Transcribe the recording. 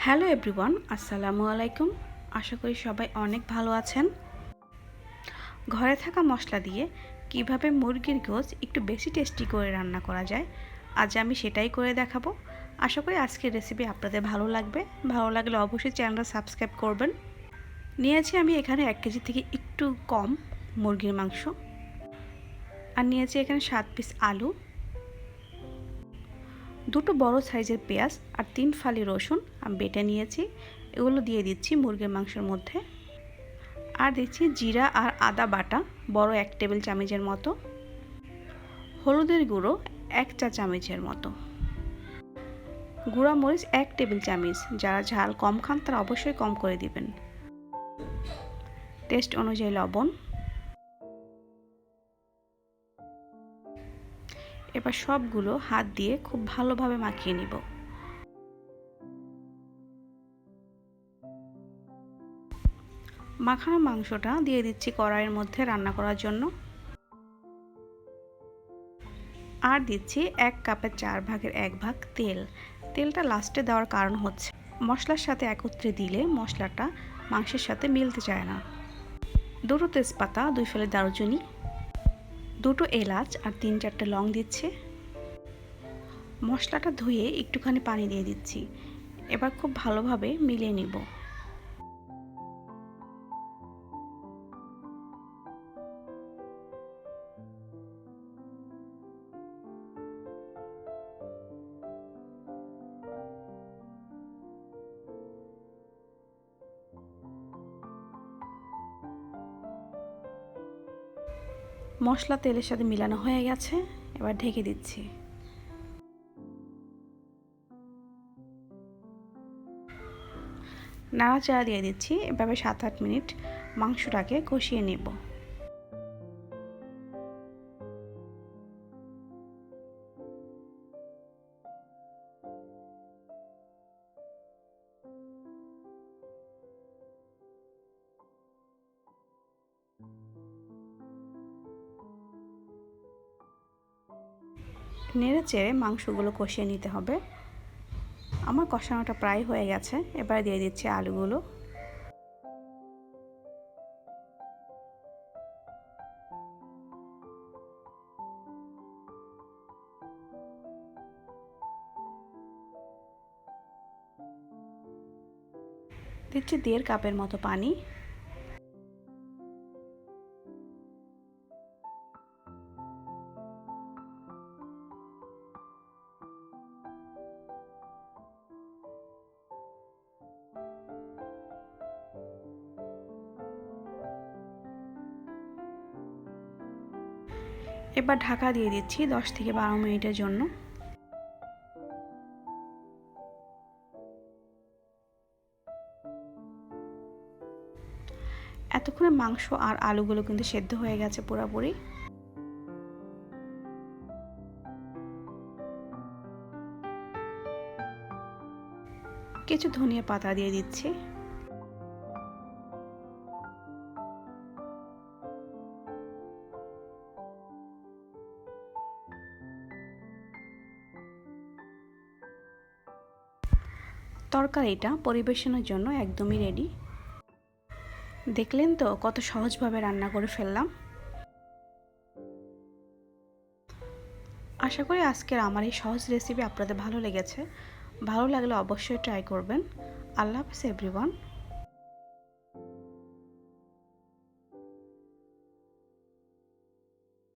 Hello everyone, আসসালামু আলাইকুম। আশা করি সবাই অনেক ভালো আছেন। ঘরে থাকা মশলা দিয়ে কিভাবে মুরগির গোশত একটু বেশি টেস্টি করে রান্না করা যায়, আজ আমি সেটাই করে দেখাবো। আশা করি আজকের রেসিপি আপনাদের ভালো লাগবে। ভালো লাগলে অবশ্যই চ্যানেলটা সাবস্ক্রাইব করবেন। নিয়েছি আমি এখানে 1 কেজি থেকে একটু কম মুরগির মাংস, আর নিয়েছি এখানে 7 পিস আলু, 2টো বড় সাইজের পেঁয়াজ আর 3 ফালি রসুন আমি বেটে নিয়েছি। এগুলো দিয়ে দিচ্ছি মুরগির মাংসের মধ্যে। আর দিচ্ছি জিরা আর আদা বাটা বড় 1 টেবিল চামচের মতো, হলুদের গুঁড়ো 1 চা চামচের মতো, গুঁড়া মরিচ 1 টেবিল চামচ। যারা ঝাল কম খান তারা অবশ্যই কম করে দিবেন। টেস্ট অনুযায়ী লবণ। এবার সবগুলো হাত দিয়ে খুব ভালোভাবে মাখিয়ে নিব। মাখানো মাংসটা দিয়ে দিচ্ছি কড়াইয়ের মধ্যে রান্না করার জন্য। আর দিচ্ছি 1 কাপের 4 ভাগের 1 ভাগ তেল। তেলটা লাস্টে দেওয়ার কারণ হচ্ছে মশলার সাথে একত্রে দিলে মশলাটা মাংসের সাথে মিলতে চায় না। 2টো তেজপাতা, 2 ফালি দারুচিনি, 2টো এলাচ আর 3-4টে লং দিচ্ছি। মশলাটা ধুয়ে একটুখানি পানি দিয়ে দিচ্ছি। এবার খুব ভালোভাবে মিলিয়ে নিব। মশলা তেলের সাথে মিলানো হয়ে গেছে, এবার ঢেকে দিচ্ছি। নাড়াচাড়া দিয়ে দিচ্ছি। এভাবে 7-8 মিনিট মাংসটাকে কষিয়ে নেব। নেড়ে চেড়ে মাংসগুলো কষিয়ে নিতে হবে। আমার কষানোটা প্রায় হয়ে গেছে। এবার দিয়ে দিচ্ছি আলুগুলো। দিচ্ছি 1.5 কাপের মতো পানি। এবার ঢাকা দিয়ে দিচ্ছি 10 থেকে 12 মিনিটের জন্য। এতক্ষণে মাংস আর আলুগুলো কিন্তু সেদ্ধ হয়ে গেছে পুরোপুরি। কিছু ধনিয়া পাতা দিয়ে দিচ্ছি। তরকারিটা পরিবেশনের জন্য একদমই রেডি। দেখলেন তো কত সহজভাবে রান্না করে ফেললাম। আশা করি আজকের আমার এই সহজ রেসিপি আপনাদের ভালো লেগেছে। ভালো লাগলে অবশ্যই ট্রাই করবেন। আল্লাহ হাফেজ এভরিওয়ান।